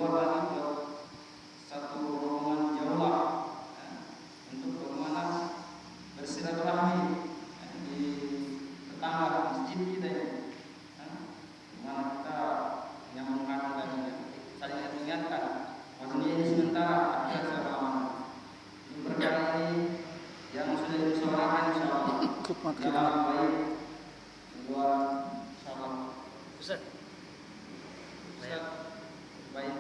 luar lagi buat satu rombongan jauh untuk bagaimana bersilaturahmi di tetangga masjid kita ini, bagaimana kita menyambungkan dan saling mengingatkan bahwa ini sementara ada selama ini perkara ini yang sudah dimusyawarakan insyaallah yang baik buat insyaallah. Ustaz baik.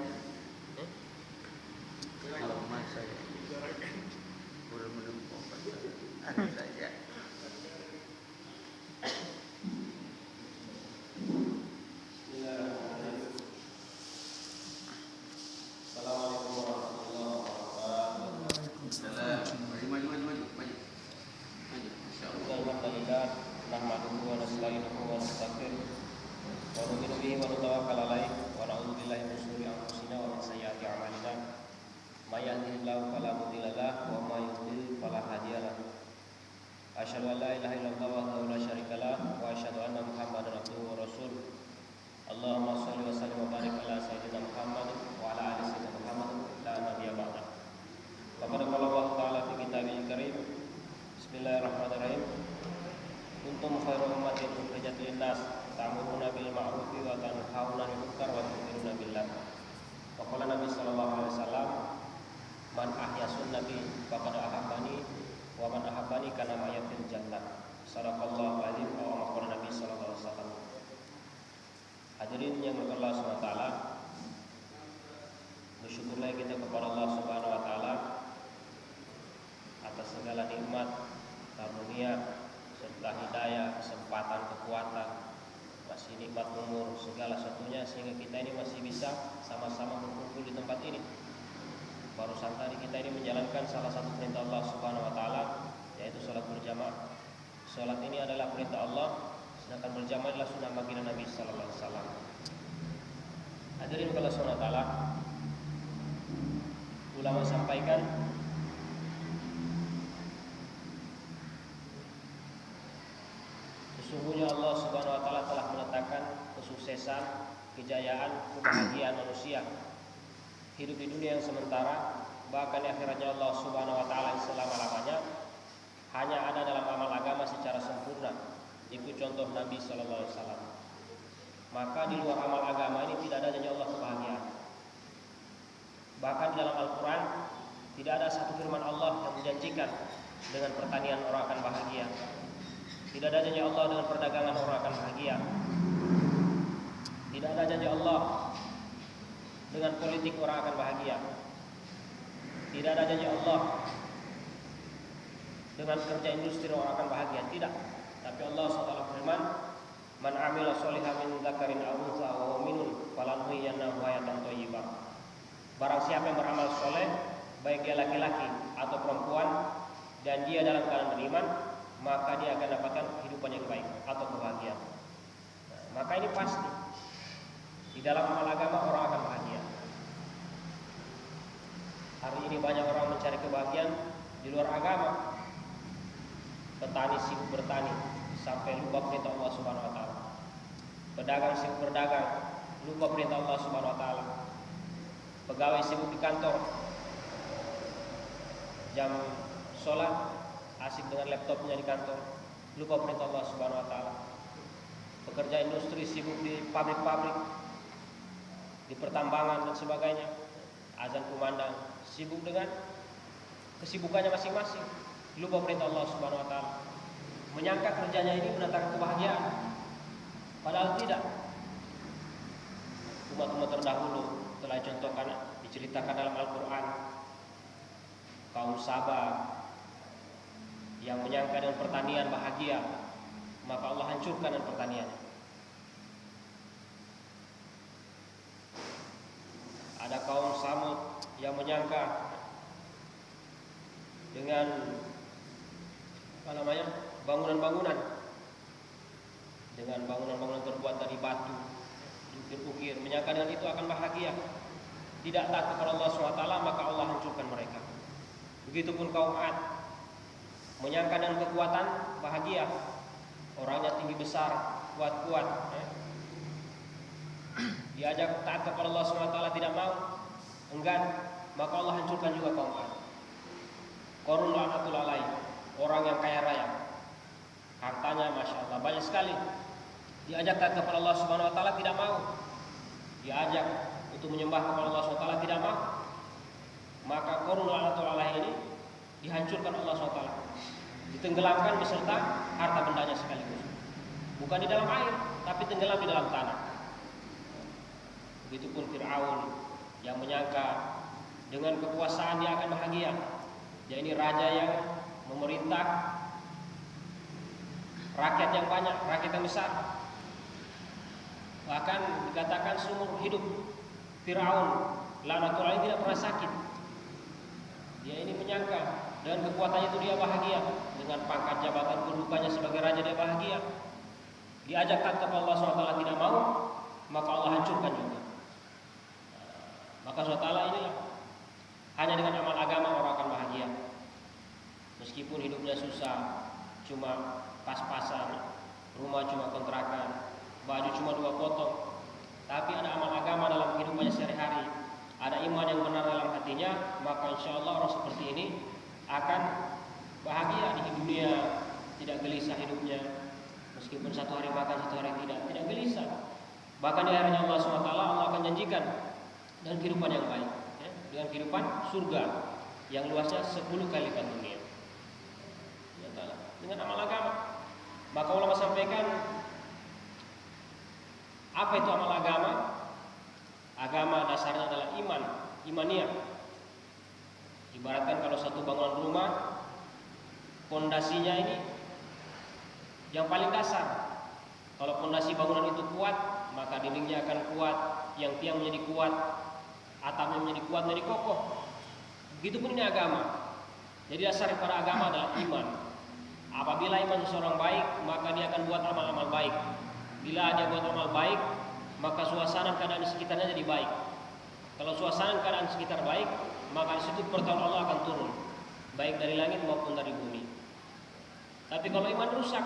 Kalau mas saya belum menemukan saja. Assalamualaikum warahmatullahi wabarakatuh. Alhamdulillah, nahmaduhu wa nasta'inuhu wa nastaghfiruh wa nu'minu bihi wa natawakkal alaihi wa na'udzu billahi min shururi anfusina wa min sayyiati a'malina. May yahdihillahu fala mudilla lahu wa may yudlil fala hadiya lahu. Asyhadu an la ilaha illallah wahdahu la syarika lahu wa asyhadu anna Muhammadan abduhu wa rasuluh. Allahumma shalli wa sallim wa barik ala sayyidina Muhammad wa ala ali sayyidina Muhammad la nabiyya ba'da. Faqad qala Allah ta'ala fi kitabil karim. Bismillahirrahmanirrahim. Kuntum khairu ummatin ukhrijat lin-nas ta'muruna bil ma'rufi wa tanhauna 'anil munkar wa tu'minuna billah. Wa qala Nabi sallallahu alaihi wasallam, man ahya sunnati faqad ahabbani wa man ahabbani kana ma'aya fil jannah. Shadaqallahu alazim wa qala Nabi sallallahu alaihi wasallam. Hadirin yang Allah Subhanahu wa taala, bersyukurlah kita kepada Allah Subhanahu wa taala atas segala nikmat, karunia serta hidayah, kesempatan, kekuatan, masih nikmat umur, segala satunya sehingga kita ini masih bisa sama-sama berkumpul di tempat ini. Barusan tadi kita ini menjalankan salah satu perintah Allah Subhanahu wa taala, yaitu salat berjamaah. Salat ini adalah perintah Allah, sedangkan berjamaah adalah sunnah baginda Nabi sallallahu alaihi wasallam. Hadirin Allah Subhanahu wa taala, ulama sampaikan sesungguhnya Allah Subhanahu wa taala telah menetapkan kesuksesan, kejayaan, kebahagiaan manusia hidup di dunia yang sementara, bahkan di akhiratnya Allah Subhanahu wa taala selama-lamanya hanya ada dalam amal agama secara sempurna. Ikut contoh Nabi sallallahu alaihi wasallam. Maka di luar amal agama ini tidak ada janji Allah kebahagiaan. Bahkan di dalam Al-Qur'an tidak ada satu firman Allah yang menjanjikan dengan pertanian orang akan bahagia. Tidak ada janji Allah dengan perdagangan orang akan bahagia. Tidak ada janji Allah dengan politik orang akan bahagia. Tidak ada janji Allah dengan kerja industri orang akan bahagia. Tidak. Tapi Allah SWT berfirman, man amila sholihan min dzakarin aw untha wa huwa mu'minun falanuhyiyannahu hayatan thayyibah. Barang siapa yang beramal soleh, baik dia laki-laki atau perempuan, dan dia dalam keadaan beriman, maka dia akan dapatkan kehidupan yang baik atau kebahagiaan. Maka ini pasti di dalam amal agama orang akan bahagia. Hari ini banyak orang mencari kebahagiaan di luar agama. Petani sibuk bertani sampai lupa perintah Allah Subhanahu wa taala. Pedagang sibuk berdagang, lupa perintah Allah Subhanahu wa taala. Pegawai sibuk di kantor, jam sholat asik dengan laptopnya di kantor, lupa perintah Allah Subhanahu wa taala. Pekerja industri sibuk di pabrik-pabrik, di pertambangan dan sebagainya. Azan kumandang, sibuk dengan kesibukannya masing-masing, lupa perintah Allah Subhanahu wa taala. Menyangka kerjanya ini mendatangkan kebahagiaan, padahal tidak. Umat-umat terdahulu telah dicontohkan, diceritakan dalam Al-Qur'an. Kaum Sabah yang menyangka dengan pertanian bahagia, maka Allah hancurkan dengan pertaniannya. Ada kaum Samud yang menyangka dengan bangunan-bangunan, dengan bangunan-bangunan terbuat dari batu, ukir-ukir, menyangka dengan itu akan bahagia. Tidak taat kepada Allah SWT, maka Allah hancurkan mereka. Begitupun kaum Ad, menyangka dengan kekuatan bahagia, orangnya tinggi besar, kuat-kuat, diajak taat kepada Allah SWT tidak mau, enggan, maka Allah hancurkan juga kaum Ad. Qarun la'natul alaih, orang yang kaya raya, hartanya masya Allah banyak sekali, diajak taat kepada Allah SWT tidak mau, diajak untuk menyembah kepada Allah SWT tidak mau, maka Qarun la'natul alaih ini dihancurkan Allah SWT, ditenggelamkan beserta harta bendanya sekaligus, bukan di dalam air tapi tenggelam di dalam tanah. Begitupun Fir'aun yang menyangka dengan kekuasaan dia akan bahagia. Dia ini raja yang memerintah rakyat yang banyak, rakyat yang besar. Bahkan dikatakan seumur hidup Fir'aun laknatullah tidak pernah sakit. Dia ini menyangka dengan kekuatannya itu dia bahagia, dengan pangkat jabatan kedudukannya sebagai raja dia bahagia. Diajak taat kepada Allah SWT tidak mau, maka Allah hancurkan juga. Maka SWT inilah, hanya dengan amal agama orang akan bahagia. Meskipun hidupnya susah, cuma pas-pasan, rumah cuma kontrakan, baju cuma 2 potong, tapi ada amal agama dalam kehidupannya sehari-hari, ada iman yang benar dalam hatinya, maka insya Allah orang seperti ini akan bahagia di dunia, tidak gelisah hidupnya. Meskipun satu hari makan, satu hari tidak gelisah. Bahkan di akhirnya Allah SWT Allah akan janjikan dan kehidupan yang baik, ya, dengan kehidupan surga yang luasnya 10 kali lipat dunia. Ya, dengan amal agama. Maka ulama sampaikan, apa itu amal agama? Agama dasarnya adalah iman, imaniyah. Ibaratkan kalau satu bangunan rumah, pondasinya ini yang paling dasar. Kalau pondasi bangunan itu kuat, maka dindingnya akan kuat, yang tiang menjadi kuat, atapnya menjadi kuat, menjadi kokoh. Begitupun ini agama. Jadi dasar daripada agama adalah iman. Apabila iman seseorang baik, maka dia akan buat amal-amal baik. Bila dia buat amal baik, maka suasana keadaan di sekitarnya jadi baik. Kalau suasana keadaan sekitar baik, maka di situ pertolongan Allah akan turun, baik dari langit maupun dari bumi. Tapi kalau iman rusak,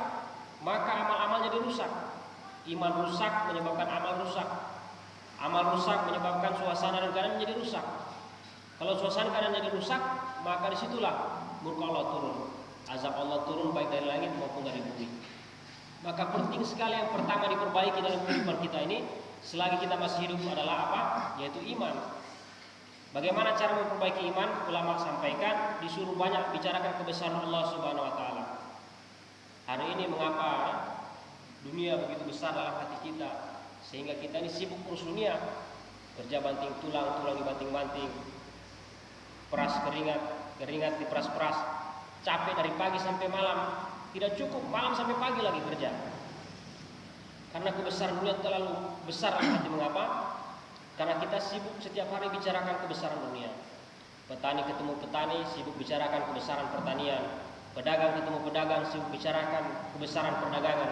maka amal-amal jadi rusak. Iman rusak menyebabkan amal rusak. Amal rusak menyebabkan suasana dan keadaan menjadi rusak. Kalau suasana keadaan jadi rusak, maka disitulah murka Allah turun, azab Allah turun baik dari langit maupun dari bumi. Maka penting sekali yang pertama diperbaiki dalam kehidupan kita ini, selagi kita masih hidup adalah apa? Yaitu iman. Bagaimana cara memperbaiki iman? Ulama sampaikan disuruh banyak bicarakan kebesaran Allah Subhanahu wa taala. Hari ini mengapa dunia begitu besar dalam hati kita, sehingga kita ini sibuk urus dunia, kerja banting tulang, tulang dibanting-banting, peras keringat diperas-peras, capek dari pagi sampai malam, tidak cukup, malam sampai pagi lagi kerja. Karena kebesaran dunia terlalu besar dalam hati. Mengapa? Karena kita sibuk setiap hari bicarakan kebesaran dunia. Petani ketemu petani, sibuk bicarakan kebesaran pertanian. Pedagang ketemu pedagang, sibuk bicarakan kebesaran perdagangan.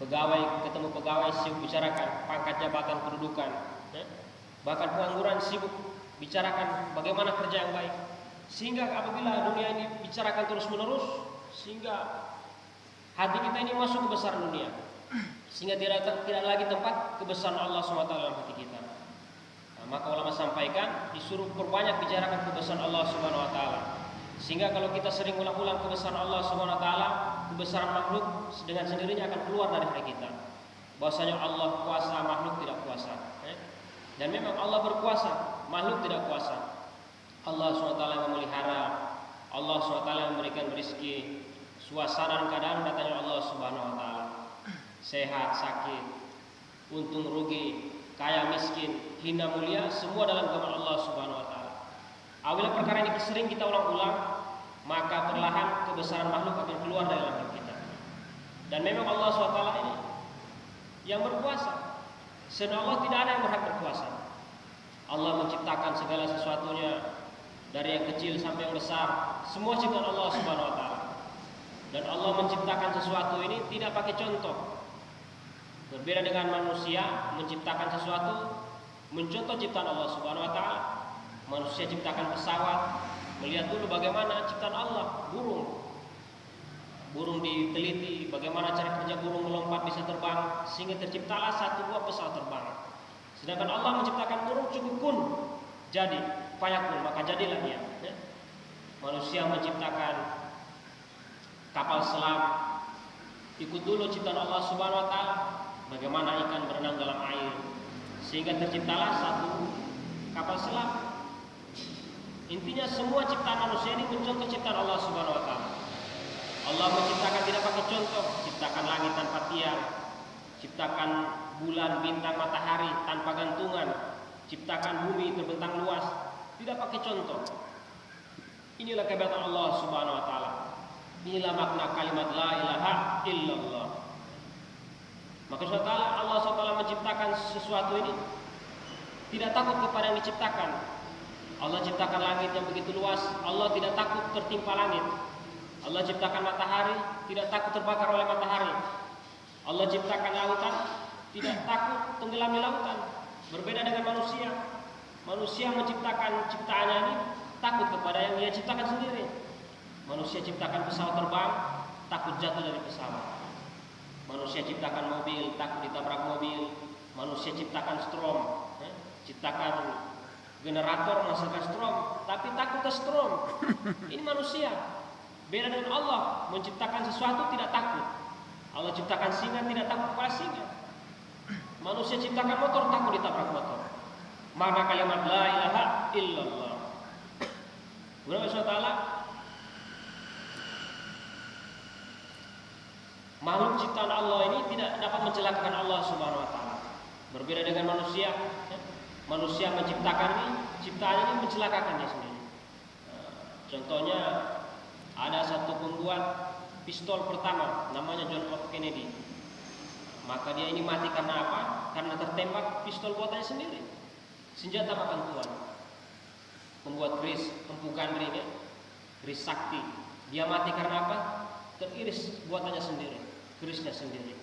Pegawai ketemu pegawai, sibuk bicarakan pangkat jabatan kedudukan. Bahkan pengangguran sibuk bicarakan bagaimana kerja yang baik. Sehingga apabila dunia ini bicarakan terus-menerus, sehingga hati kita ini masuk kebesaran dunia, sehingga tidak lagi tempat kebesaran Allah SWT dalam hati kita. Nah, maka ulama sampaikan disuruh perbanyak bicarakan kebesaran Allah Subhanahu wa taala. Sehingga kalau kita sering ulang-ulang kebesaran Allah Subhanahu wa taala, kebesaran makhluk dengan sendirinya akan keluar dari hati kita. Bahwasanya Allah kuasa, makhluk tidak kuasa. Dan memang Allah berkuasa, makhluk tidak kuasa. Allah SWT yang memelihara, Allah SWT yang memberikan rezeki, suasana dan keadaan datangnya Allah Subhanahu wa taala. Sehat, sakit, untung rugi, kaya miskin, hina mulia, semua dalam genggaman Allah Subhanahu wa taala. Apabila perkara ini sering kita ulang-ulang, maka perlahan kebesaran makhluk akan keluar dari dalam hidup kita. Dan memang Allah SWT ini yang berkuasa. Selain Allah tidak ada yang berhak berkuasa. Allah menciptakan segala sesuatunya, dari yang kecil sampai yang besar, semua ciptaan Allah Subhanahu wa taala. Dan Allah menciptakan sesuatu ini tidak pakai contoh. Berbeda dengan manusia menciptakan sesuatu mencontoh ciptaan Allah Subhanahu wa taala. Manusia ciptakan pesawat, melihat dulu bagaimana ciptaan Allah, burung. Burung diteliti bagaimana cara kerja burung melompat bisa terbang, sehingga terciptalah satu buah pesawat terbang. Sedangkan Allah menciptakan burung cukup kun, jadi fayakun, maka jadilah dia. Ya. Manusia menciptakan kapal selam, ikut dulu ciptaan Allah Subhanahu wa taala, bagaimana ikan berenang dalam air, sehingga terciptalah satu kapal selam. Intinya semua ciptaan manusia ini mencontoh ciptaan Allah Subhanahu wa taala. Allah menciptakan tidak pakai contoh, ciptakan langit tanpa tiang, ciptakan bulan, bintang, matahari tanpa gantungan, ciptakan bumi terbentang luas, tidak pakai contoh. Inilah kebebasan Allah Subhanahu wa taala. Inilah makna kalimat la ilaha illallah. Maka Allah SWT menciptakan sesuatu ini tidak takut kepada yang diciptakan. Allah ciptakan langit yang begitu luas, Allah tidak takut tertimpa langit. Allah ciptakan matahari, tidak takut terbakar oleh matahari. Allah ciptakan lautan, tidak takut tenggelam di lautan. Berbeda dengan manusia. Manusia menciptakan ciptaannya ini takut kepada yang dia ciptakan sendiri. Manusia ciptakan pesawat terbang, takut jatuh dari pesawat. Manusia ciptakan mobil, takut ditabrak mobil. Manusia ciptakan strom, ciptakan generator menghasilkan strom, tapi takut ke strom. Ini manusia. Beda dengan Allah, menciptakan sesuatu tidak takut. Allah ciptakan singa, tidak takut kepada singa. Manusia ciptakan motor, takut ditabrak motor. Makna kalimat la ilaha illallah. Kemudian Allah SWT, makhluk ciptaan Allah ini tidak dapat mencelakakan Allah Subhanahu wa taala. Berbeda dengan manusia, manusia menciptakan ini, ciptaan ini mencelakakannya sendiri. Contohnya ada satu pembuat pistol pertama, namanya John F. Kennedy. Maka dia ini mati karena apa? Karena tertembak pistol buatannya sendiri. Senjata makan tuan. Membuat keris, empukan ring, keris sakti. Dia mati karena apa? Teriris buatannya sendiri, kerisnya sendiri.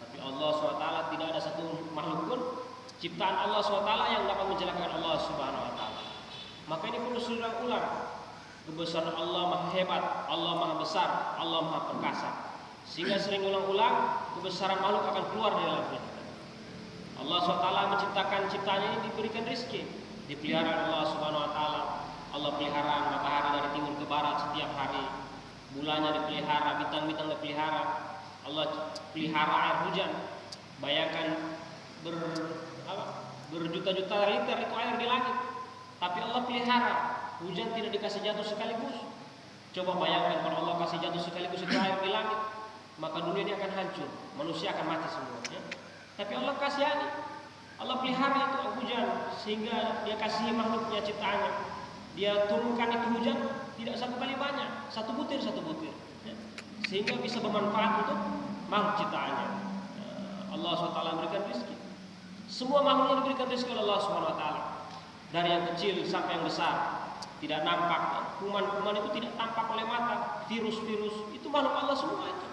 Tapi Allah SWT tidak ada satu makhluk pun ciptaan Allah SWT yang dapat mencelakakan Allah Subhanahu wa taala. Maka ini perlu diulang. Kebesaran Allah maha hebat, Allah maha besar, Allah maha perkasa. Sehingga sering ulang-ulang, kebesaran makhluk akan keluar dari dalam kita. Allah SWT menciptakan ciptaannya ini diberikan rezeki, dipelihara Allah Subhanahu wa taala. Allah pelihara matahari dari timur ke barat setiap hari, bulannya dipelihara, bintang-bintang dipelihara. Allah pelihara air hujan. Bayangkan berjuta-juta liter itu air di langit, tapi Allah pelihara. Hujan tidak dikasih jatuh sekaligus. Coba bayangkan kalau Allah kasih jatuh sekaligus itu air di langit, maka dunia ini akan hancur, manusia akan mati semuanya. Tapi Allah kasihani, Allah pelihara itu hujan sehingga Dia kasih makhluknya ciptaannya. Dia turunkan itu hujan tidak satu kali banyak, satu butir, sehingga bisa bermanfaat untuk makhluk ciptaannya. Allah SWT memberikan rezeki. Semua makhluk yang diberikan rezeki oleh Allah SWT, dari yang kecil sampai yang besar. Tidak nampak, kuman-kuman itu tidak tampak oleh mata, virus-virus itu makhluk Allah semua itu.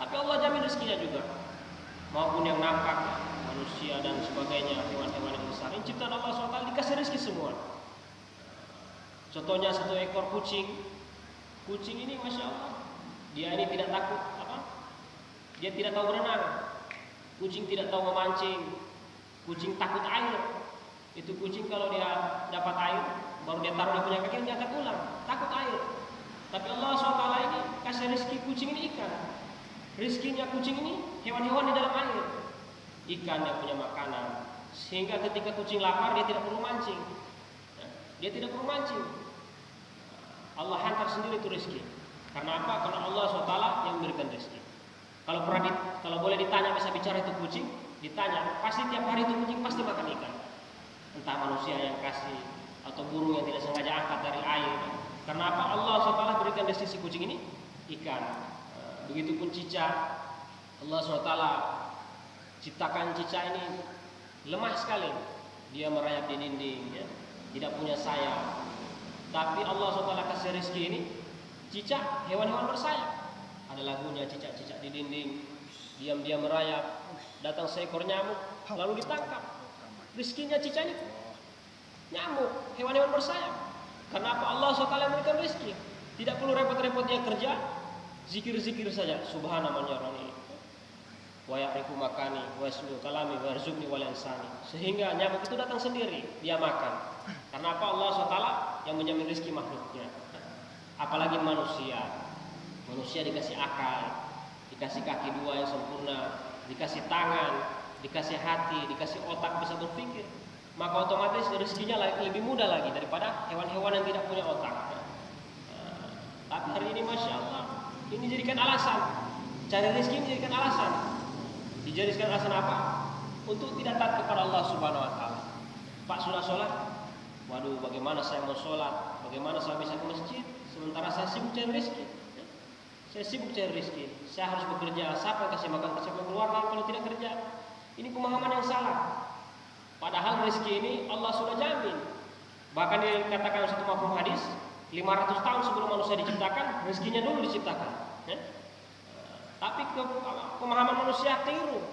Tapi Allah jamin rezekinya juga. Maupun yang nampak, manusia dan sebagainya, hewan-hewan yang besar. Ini ciptaan Allah SWT dikasih rezeki semua. Contohnya satu ekor kucing. Kucing ini Masya Allah, dia ini tidak takut Dia tidak tahu berenang. Kucing tidak tahu memancing. Kucing takut air. Itu kucing kalau dia dapat air, baru dia taruh di punya kaki, dia akan ulang, takut air. Tapi Allah SWT ini kasih rezeki kucing ini ikan. Rezekinya kucing ini hewan-hewan di dalam air. Ikan yang punya makanan. Sehingga ketika kucing lapar dia tidak perlu mancing. Dia tidak perlu mancing. Allah hantar sendiri itu rezeki. Karena apa? Karena Allah SWT yang memberikan rezeki. Kalau boleh ditanya, bisa bicara itu kucing, ditanya, pasti tiap hari itu kucing pasti makan ikan. Entah manusia yang kasih atau burung yang tidak sengaja angkat dari air. Karena apa? Allah SWT berikan dari sisi kucing ini ikan. Begitupun cicak. Allah SWT ciptakan cicak ini lemah sekali. Dia merayap di dinding, ya. Tidak punya sayap. Tapi Allah SWT kasih rezeki ini cicak, hewan-hewan bersayap. Ada lagunya, cicak-cicak di dinding, diam-diam merayap. Datang seekor nyamuk, lalu ditangkap. Rizkinya cicak ini nyamuk, hewan-hewan bersayap. Kenapa? Allah SWT memberikan rezeki. Tidak perlu repot-repot dia kerja, zikir-zikir saja. Subhanallah. wa ya'rifu makani wa yasmu kalami wa yarzuqni wa yansani. Sehingga nyamuk itu datang sendiri, dia makan. Karena apa? Allah SWT yang menjamin rezeki makhluknya. Apalagi manusia. Manusia dikasih akal, dikasih kaki dua yang sempurna, dikasih tangan, dikasih hati, dikasih otak bisa berpikir. Maka otomatis rezekinya lebih mudah lagi daripada hewan-hewan yang tidak punya otak. Tapi hari ini Masya Allah, ini dijadikan alasan. Cari rezeki dijadikan alasan. Dijadikan alasan apa? Untuk tidak taat kepada Allah Subhanahu Wa Taala. Pak sudah sholat, waduh bagaimana saya mau sholat? Bagaimana saya bisa ke masjid? Sementara saya sibuk cari rezeki. Saya sibuk cari rezeki. Saya harus bekerja. Siapa yang kasih makan ke siapa keluarga kalau tidak kerja? Ini pemahaman yang salah. Padahal rezeki ini Allah sudah jamin. Bahkan dikatakan satu mafhum hadis, 500 tahun sebelum manusia diciptakan, rezekinya dulu diciptakan. Tapi pemahaman manusia keliru.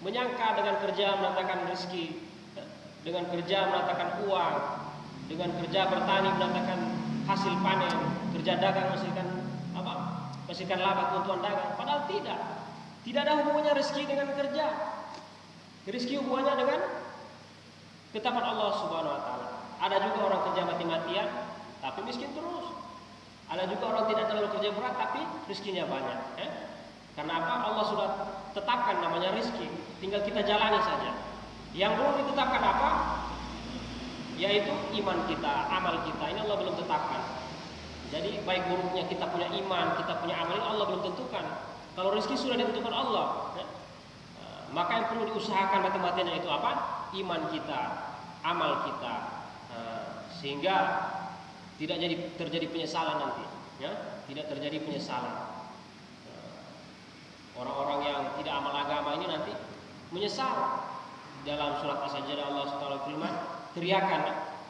Menyangka dengan kerja mendatangkan rezeki, dengan kerja mendatangkan uang, dengan kerja bertani mendatangkan hasil panen, kerja dagang menghasilkan laba keuntungan dagang. Padahal tidak. Tidak ada hubungannya rezeki dengan kerja. Rezeki hubungannya dengan ketetapan Allah Subhanahu Wa Taala. Ada juga orang kerja mati-matian tapi miskin terus. Ada juga orang tidak terlalu kerja berat tapi rezekinya banyak. Karena apa? Allah sudah tetapkan namanya rezeki. Tinggal kita jalani saja. Yang belum ditetapkan apa? Yaitu iman kita, amal kita. Ini Allah belum tetapkan. Jadi baik buruknya kita punya iman, kita punya amal, ini Allah belum tentukan. Kalau rezeki sudah ditentukan Allah, maka yang perlu diusahakan mati-matian itu apa? Iman kita, amal kita, sehingga tidak terjadi penyesalan nanti, ya? Tidak terjadi penyesalan. Orang-orang yang tidak amal agama ini nanti menyesal. Dalam surat As-Sajdah Allah SWT firman,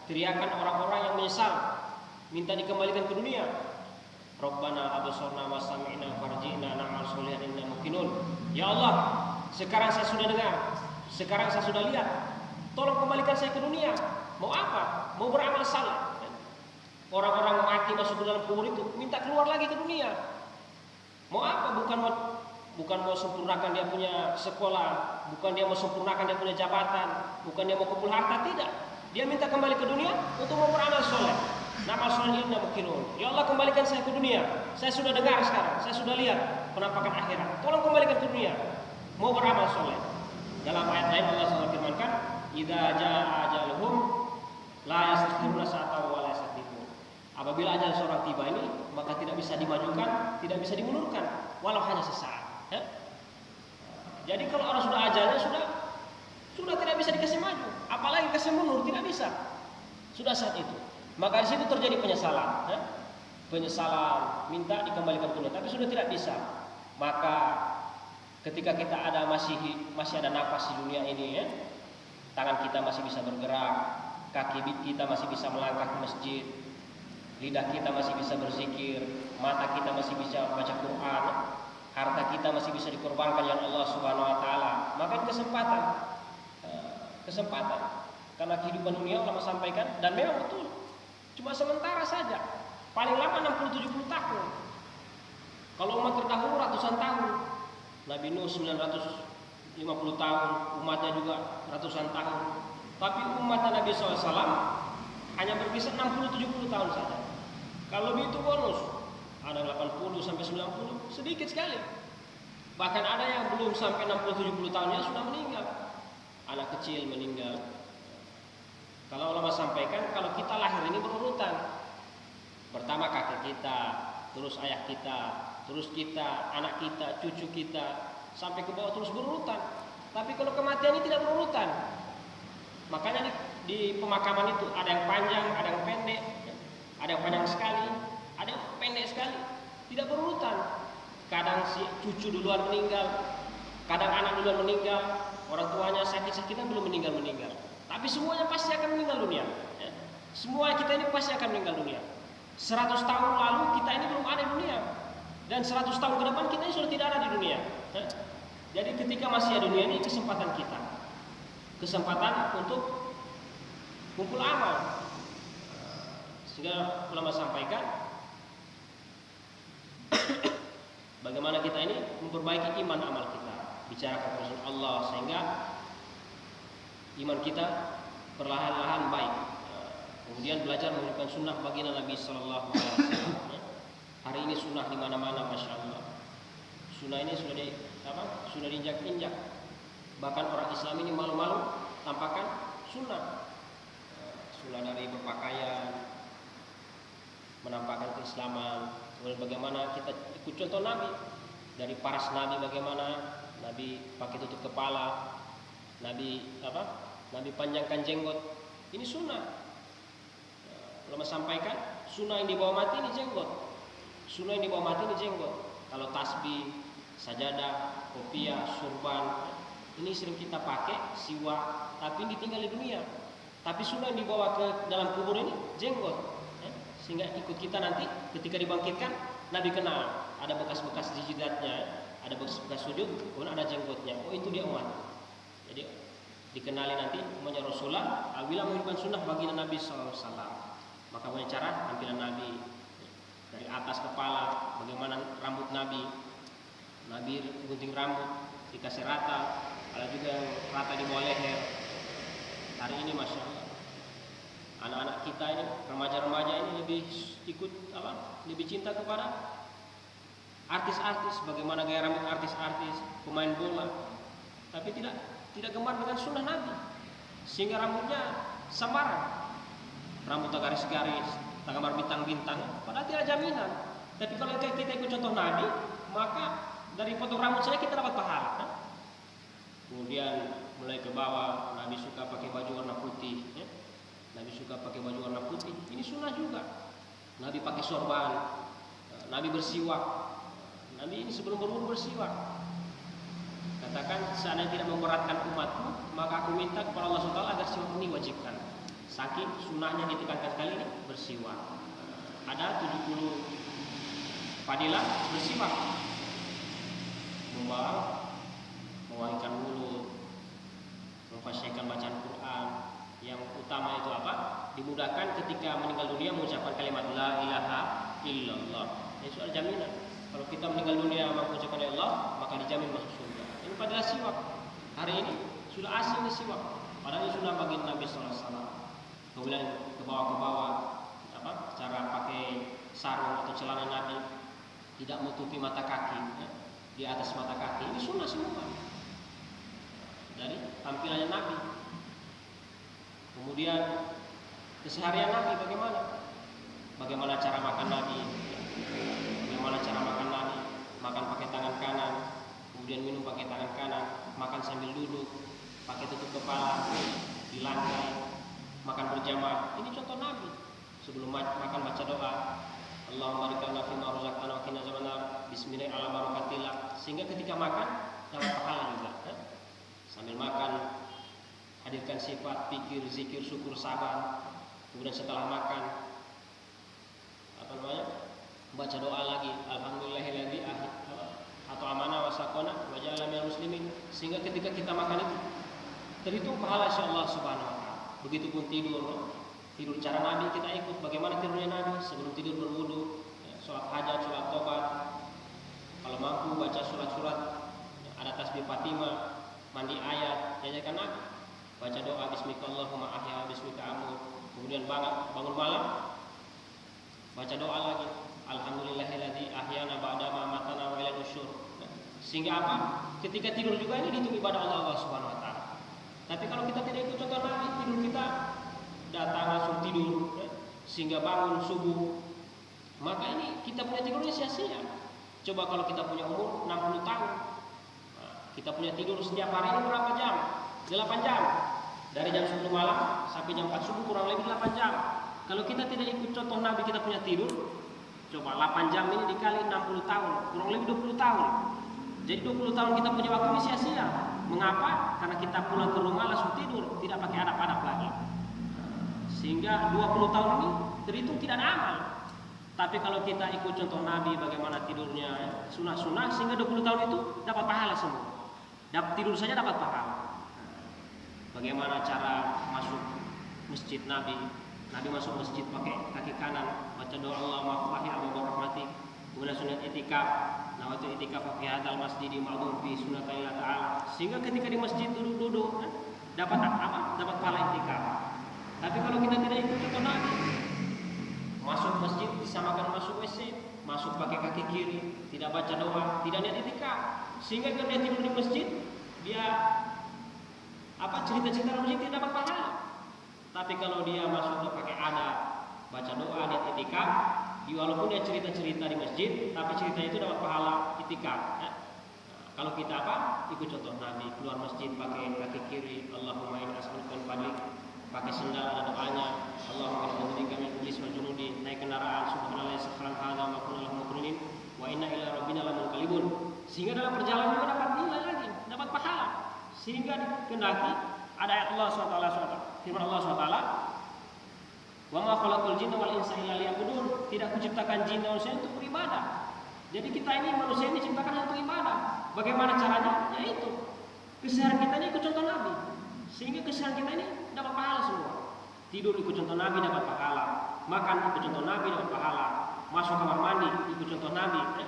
teriakan orang-orang yang menyesal, minta dikembalikan ke dunia. Rabbana absorna wa sami'na farji'na na'mal sholihan inna muqinun. Ya Allah, sekarang saya sudah dengar, sekarang saya sudah lihat, tolong kembalikan saya ke dunia. Mau apa? Mau beramal saleh. Orang-orang mati masuk ke dalam kubur itu minta keluar lagi ke dunia. Mau apa? Bukan mau sempurnakan dia punya sekolah, bukan dia mau sempurnakan dia punya jabatan, bukan dia mau kumpul harta, tidak. Dia minta kembali ke dunia untuk mau beramal soleh. Nama soleh inna muqinun. Ya Allah, kembalikan saya ke dunia. Saya sudah dengar sekarang, saya sudah lihat penampakan akhirat. Tolong kembalikan ke dunia. Mau beramal soleh. Dalam ayat lain Allah SWT firmankan, idza jaa ajaluhum la yastakhiruna sa'atan wa la yastaqdimun. Apabila ajal seorang tiba ini, maka tidak bisa dimajukan, tidak bisa dimundurkan, walau hanya sesaat. Jadi kalau orang sudah ajalnya sudah tidak bisa dikasih maju, apalagi kasih mundur, tidak bisa. Sudah saat itu. Maka di situ terjadi penyesalan. Penyesalan, minta dikembalikan ke dunia, tapi sudah tidak bisa. Maka ketika kita masih ada nafas di dunia ini, tangan kita masih bisa bergerak, kaki kita masih bisa melangkah ke masjid, lidah kita masih bisa berzikir, mata kita masih bisa baca Quran, harta kita masih bisa dikorbankan yang Allah Subhanahu Wa Taala. Maka kesempatan. Karena kehidupan dunia ulama sampaikan, dan memang betul, cuma sementara saja. Paling lama 60-70 tahun. Kalau umat terdahulu ratusan tahun. Nabi Nuh 950 tahun, umatnya juga ratusan tahun. Tapi umat Nabi SAW hanya berkisar 60-70 tahun saja. Kalau lebih itu bonus, ada 80 sampai 90, sedikit sekali. Bahkan ada yang belum sampai 60-70 tahunnya sudah meninggal. Anak kecil meninggal. Kalau ulama sampaikan, kalau kita lahir ini berurutan. Pertama kakek kita, terus ayah kita, terus kita, anak kita, cucu kita, sampai ke bawah terus berurutan. Tapi kalau kematian ini tidak berurutan. Makanya di pemakaman itu ada yang panjang, ada yang pendek, ada yang panjang sekali, ada yang pendek sekali, tidak berurutan. Kadang si cucu duluan meninggal, kadang anak duluan meninggal, orang tuanya sakit-sakitan belum meninggal. Tapi semuanya pasti akan meninggal dunia. Semua kita ini pasti akan meninggal dunia. 100 tahun lalu kita ini belum ada di dunia, dan 100 tahun ke depan kita ini sudah tidak ada di dunia. Jadi ketika masih ada dunia ini kesempatan kita, kesempatan untuk kumpul amal. Sehingga ulama sampaikan bagaimana kita ini memperbaiki iman amal kita. bicara kepada Allah, sehingga iman kita perlahan-lahan baik. Kemudian belajar menghidupkan sunnah baginda Nabi Sallallahu Alaihi Wasallam. Hari ini sunnah di mana-mana, masya Allah. Sunnah ini sudah diinjak-injak. Bahkan orang Islam ini malu-malu tampakkan sunnah. Sunnah dari berpakaian, menampakkan keislaman. Kemudian bagaimana kita ikut contoh Nabi, dari paras Nabi, bagaimana Nabi pakai tutup kepala, Nabi panjangkan jenggot. Ini sunnah. Ulama sampaikan sunnah yang dibawa mati ini jenggot. Sunnah yang dibawa mati ini jenggot. Kalau tasbih, sajadah, kopiah, surban, ini sering kita pakai, siwak, tapi ditinggal di dunia. Tapi sunnah yang dibawa ke dalam kubur ini jenggot. Sehingga ikut kita nanti ketika dibangkitkan, Nabi kenal ada bekas-bekas jidatnya, ada bekas-bekas sujud, kemudian ada jenggotnya. Oh, itu dia umat. Jadi dikenali nanti umatnya Rasulullah. Bila menghidupkan sunnah baginda Nabi SAW, maka punya cara tampilan Nabi dari atas kepala, bagaimana rambut Nabi gunting rambut dikasih rata, ada juga yang rata di bawah leher. Hari ini masya Allah, anak-anak kita ini, remaja-remaja ini lebih cinta kepada artis-artis, bagaimana gaya rambut artis-artis, pemain bola, tapi tidak gemar dengan sunnah Nabi, sehingga rambutnya samaran, rambut garis-garis, gambar bintang-bintang, padahal tidak jaminan. Tapi kalau kita ikut contoh Nabi, maka dari potong rambut saja kita dapat pahala. Kemudian mulai ke bawah, Nabi suka pakai baju warna putih, Nabi suka pakai baju warna putih. Ini sunnah juga. Nabi pakai sorban, Nabi bersiwak. Nabi ini sebelum berwudu bersiwak. Katakan, seandainya tidak memberatkan umatku, maka aku minta kepada Allah SWT agar siwak ini wajibkan. Saking sunnahnya ditekankan sekali ini bersiwak. Ada 70 fadilah bersiwak. Mewangikan mulut, memfasihkan bacaan Quran. Yang utama itu apa? Dimudahkan ketika meninggal dunia mengucapkan kalimat la ilaha illallah. Ini soal jaminan. Kalau kita meninggal dunia mengucapkan la ilallah, maka dijamin masuk surga. Ini adalah siwak. Hari ini sudah asing siwak. Padahal ini sunnah bagi Nabi SAW. Kemudian ke bawah cara pakai sarung atau celana Nabi, tidak menutupi mata kaki, di atas mata kaki. Ini sunnah semua dari tampilannya Nabi. Kemudian keseharian Nabi bagaimana cara makan Nabi, makan pakai tangan kanan, kemudian minum pakai tangan kanan, makan sambil duduk, pakai tutup kepala, di lantai, makan berjamaah. Ini contoh Nabi. Sebelum makan baca doa, Allahumma barik lana fima razaqtana wa qina azabannar, bismillah ala barakatillah. Sehingga ketika makan dapat pahala juga. Sambil makan hadirkan sifat pikir, zikir, syukur, sabar. Kemudian setelah makan baca doa lagi, alhamdulillahilladzi atau amana wa saqana wa ja'ala minal muslimin. Sehingga ketika kita makan itu terhitung pahala insyaallah subhanahu wa taala. Begitupun tidur cara Nabi kita ikut bagaimana tidurnya Nabi. Sebelum tidur berwudu, sholat hajat, sholat tobat, kalau mampu baca surat-surat, ada tasbih Fatimah, mandi ayat, jajakan Nabi, baca doa bismikallahumma ahya bismika amut. Kemudian bangun malam baca doa lagi, alhamdulillahilladzi ahyana ba'da ma amatana wa ilaihi nusyur. Sehingga apa? Ketika tidur juga ini dihitung ibadah Allah Subhanahu wa taala. Tapi kalau kita tidak ikut contoh Nabi, tidur kita datang langsung tidur, sehingga bangun subuh, maka ini kita punya tidurnya sia-sia. Coba kalau kita punya umur 60 tahun, kita punya tidur setiap hari ini berapa jam? 8 jam. Dari jam 10 malam sampai jam 4 subuh kurang lebih 8 jam. Kalau kita tidak ikut contoh Nabi, kita punya tidur, coba 8 jam ini dikali 60 tahun, kurang lebih 20 tahun. Jadi 20 tahun kita punya waktu ini sia-sia. Mengapa? Karena kita pulang ke rumah langsung tidur, tidak pakai adab-adab lagi. Sehingga 20 tahun ini terhitung tidak ada amal. Tapi kalau kita ikut contoh Nabi bagaimana tidurnya, sunnah-sunnah, sehingga 20 tahun itu dapat pahala semua. Tidur saja dapat pahala. Bagaimana cara masuk masjid Nabi? Nabi masuk masjid pakai kaki kanan, baca doa Allahumma fahih wa rahmatik. Kemudian sunat etikaf, nawaitu i'tikaf fi hadzal masjidi ma'dhum fi sunnatillah ta'ala. Sehingga ketika di masjid duduk-duduk dapat apa? Dapat pahala i'tikaf. Tapi kalau kita tidak ikut contoh Nabi, masuk masjid disamakan masuk WC, masuk pakai kaki kiri, tidak baca doa, tidak niat i'tikaf. Sehingga kalau dia tidur di masjid, dia cerita-cerita masjid tidak dapat pahala. Tapi kalau dia masuk ke pakai adab, baca doa, niat i'tikaf, walaupun dia cerita-cerita di masjid, tapi cerita itu dapat pahala i'tikaf. Ya. Kalau kita ikut contoh Nabi, keluar masjid pakai kaki kiri, Allahumma inni as'aluka min fadlik, pakai sendal ada doanya, Allahumma inni a'udzubika min iblis wal junudi, naik kendaraan, subhanallah sakharan hadza ma kunna lahu muqrinin wa inna ila rabbina lamunqalibun. Sehingga dalam perjalanan kita dapat nilai lagi, dapat pahala. Sehingga dikendaki ada ayat Allah SWT, firman Allah SWT, wa ma khalaqul jinna wal insa illa liya'budun, tidak kuciptakan jin dan manusia untuk beribadah. Jadi kita ini manusia ini diciptakan untuk ibadah. Bagaimana caranya? Yaitu keseharian kita ini ikut contoh Nabi. Sehingga keseharian kita ini dapat pahala semua. Tidur ikut contoh Nabi dapat pahala, makan ikut contoh Nabi dapat pahala, masuk kamar mandi ikut contoh Nabi,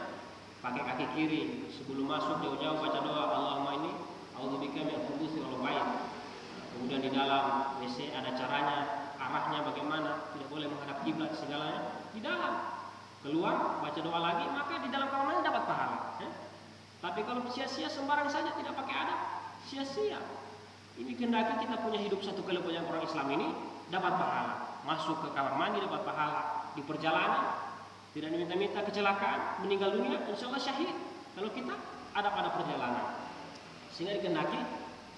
pakai kaki kiri sebelum masuk jauh-jauh baca doa Allahumma inni a'udzubika minal khubuthi wal khaba'ith. Kemudian di dalam WC ada caranya, arahnya bagaimana, tidak boleh menghadap kiblat segalanya. Di dalam keluar baca doa lagi, maka di dalam kamar mandi dapat pahala. Tapi kalau sia-sia sembarang saja tidak pakai adab, sia-sia. Ini kendaki kita punya hidup satu kali banyak orang Islam ini dapat pahala. Masuk ke kamar mandi dapat pahala. Di perjalanan tidak diminta-minta kecelakaan, meninggal dunia, insya Allah syahid. Kalau kita ada pada perjalanan. Sehingga dikendaki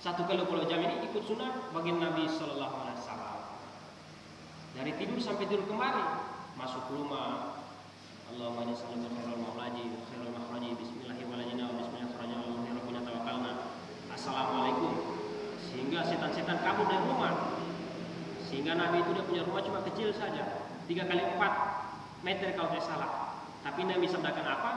satu kali 20 jam ini ikut sunnah baginda Nabi Sallallahu Alaihi Wasallam. Dari tidur sampai tidur kembali, masuk rumah. Allahumma inni as'aluka khairal mawlaji wa khairal makhraji, bismillahirrahmanirrahim wa bismillahirrahmanirrahim, rabbina tawakkalna. Assalamualaikum. Sehingga setan-setan kabur dari rumah. Sehingga Nabi itu dia punya rumah cuma kecil saja, 3 kali 4 meter kalau tidak salah. Tapi Nabi sabdakan apa?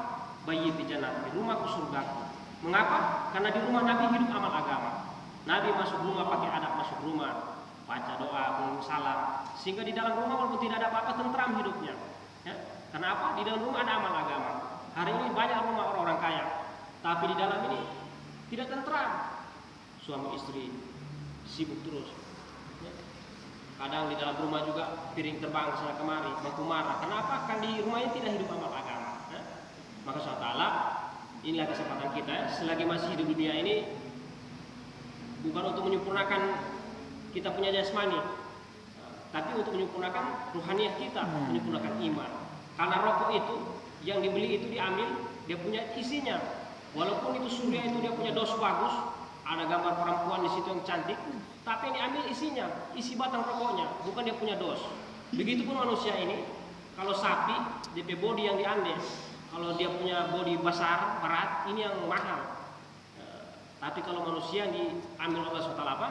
Bayi di jannah, di rumahku surgaku. Mengapa? Karena di rumah Nabi hidup amal agama. Nabi masuk rumah pakai adab masuk rumah, baca doa, mengulang salam. Sehingga di dalam rumah walaupun tidak ada apa-apa tentram hidupnya. Ya? Karena apa? Di dalam rumah ada amal agama. Hari ini banyak rumah orang-orang kaya, tapi di dalam ini tidak tentram. Suami istri sibuk terus. Ya. Kadang di dalam rumah juga piring terbang sana kemari, baku marah. Kenapa? Kan di rumah ini tidak hidup amal agama. Ya. Maka SWT, inilah kesempatan kita. Selagi masih hidup di dunia ini, bukan untuk menyempurnakan kita punya jasmani, tapi untuk menyempurnakan ruhaniyah kita, menyempurnakan iman. Karena rokok itu yang dibeli itu diambil, dia punya isinya. Walaupun itu surya itu dia punya dos bagus, ada gambar perempuan di situ yang cantik, tapi yang diambil isinya, isi batang rokoknya, bukan dia punya dos. Begitupun manusia ini, kalau sapi, DP body yang diambil, kalau dia punya body besar, berat, ini yang mahal. Tapi kalau manusia yang diambil Allah SWT apa?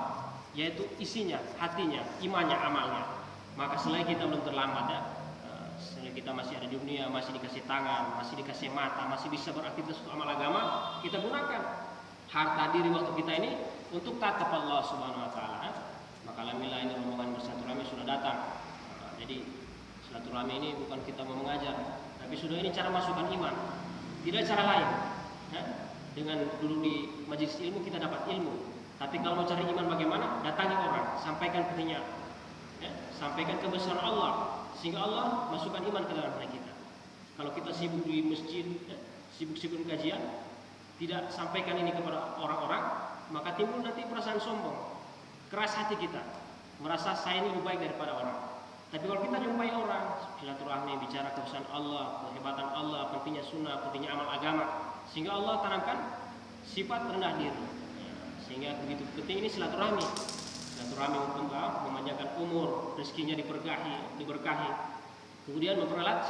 Yaitu isinya, hatinya, imannya, amalnya. Maka selagi kita belum terlambat ya, selagi kita masih ada di dunia, masih dikasih tangan, masih dikasih mata, masih bisa beraktivitas untuk amal agama, kita gunakan harta diri waktu kita ini untuk taat kepada Allah Subhanahu Wa Taala. Maka alhamdulillah ini rombongan bersilaturahmi sudah datang. Jadi silaturahmi ini bukan kita mau mengajar, tapi sudah ini cara masukkan iman, tidak cara lain. Ya? Dengan dulu di majelis ilmu kita dapat ilmu, tapi kalau mau cari iman bagaimana? Datangi orang, sampaikan ketinggian, ya? Sampaikan kebesaran Allah, sehingga Allah masukkan iman ke dalam hati kita. Kalau kita sibuk di masjid, ya? Sibuk-sibuk kajian, tidak sampaikan ini kepada orang-orang, maka timbul nanti perasaan sombong, keras hati kita, merasa saya ini lebih baik daripada orang. Tapi kalau kita jumpai orang, silaturahmi, bicara kebesaran Allah, kehebatan Allah, pentingnya sunnah, pentingnya amal agama, sehingga Allah tanamkan sifat rendah diri. Sehingga begitu penting ini silaturahmi. Silaturahmi untuk memanjangkan umur, rezekinya diberkahi. Kemudian mempererat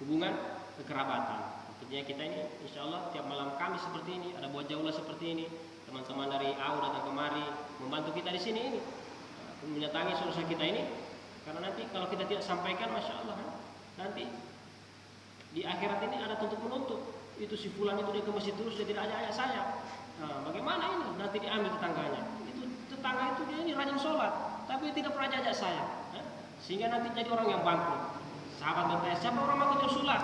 hubungan kekerabatan. Tentunya kita ini insya Allah tiap malam kami seperti ini, ada buat jaulah seperti ini. Teman-teman dari AU datang kemari membantu kita di sini ini, mendatangi saudara kita ini. Karena nanti kalau kita tidak sampaikan, masya Allah, nanti di akhirat ini ada tuntut menuntut. Itu si fulan itu dia ke masjid terus, dia tidak ajak saya. Nah, bagaimana ini? Nanti diambil tetangganya. Itu tetangga itu dia ini rajin sholat, tapi tidak pernah ajak saya. Sehingga nanti jadi orang yang bangkrut. Sahabat bertanya, siapa orang mau sholat?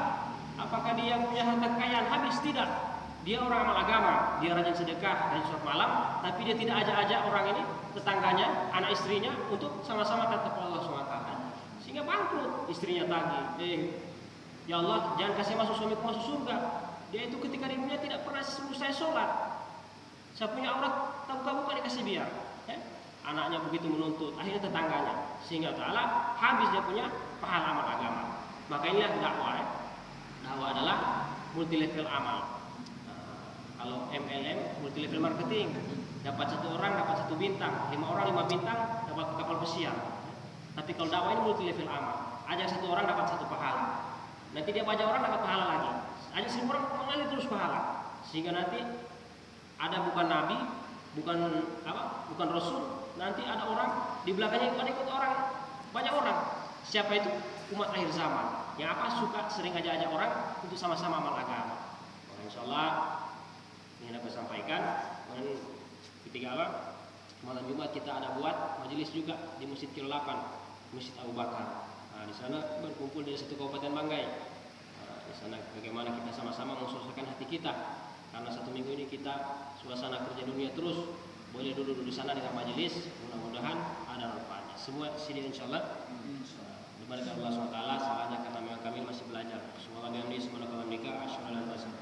Apakah dia punya harta kekayaan habis? Tidak. Dia orang amal agama, dia rajin sedekah dan sholat malam, tapi dia tidak ajak-ajak orang ini, tetangganya, anak istrinya untuk sama-sama taat Allah SWT. Sehingga bangkrut, istrinya tagih. Ya Allah, jangan kasih masuk suamiku masuk surga. Dia itu ketika di dunia tidak pernah selesai sholat. Saya punya aurat, buka-buka dikasih biar. Anaknya begitu menuntut, akhirnya tetangganya. Sehingga ta'ala habis dia punya pahala amal agama. Maka inilah dakwah. Dakwah adalah multi level amal. Kalau MLM multi level marketing, dapat satu orang dapat satu bintang, 5 orang 5 bintang dapat kapal pesiar. Tapi kalau dakwah ini multi level amal, ajak satu orang dapat satu pahala, nanti dia ajak orang dapat pahala lagi, ajak 1000 orang mengalir terus pahala, sehingga nanti ada bukan nabi, bukan rasul, nanti ada orang di belakangnya ikut orang, banyak orang. Siapa itu? Umat akhir zaman yang suka sering ajak orang untuk sama-sama amal agama. Insyaallah ini dapat sampaikan. Dan ketiga malam Jumat kita ada buat majelis juga di Masjid Kilo 8, Masjid Abu Bakar. Di sana berkumpul dari satu kabupaten Banggai. Di sana bagaimana kita sama-sama mensukseskan hati kita. Karena 1 minggu ini kita suasana kerja dunia terus, boleh duduk di sana dengan majelis. Mudah-mudahan ada manfaatnya. Semua sini insyaallah. Daripada Allah SWT, salahnya karena memang kami masih belajar. Semoga kami semua akan menikah. Asyhadu an la ilaha illallah.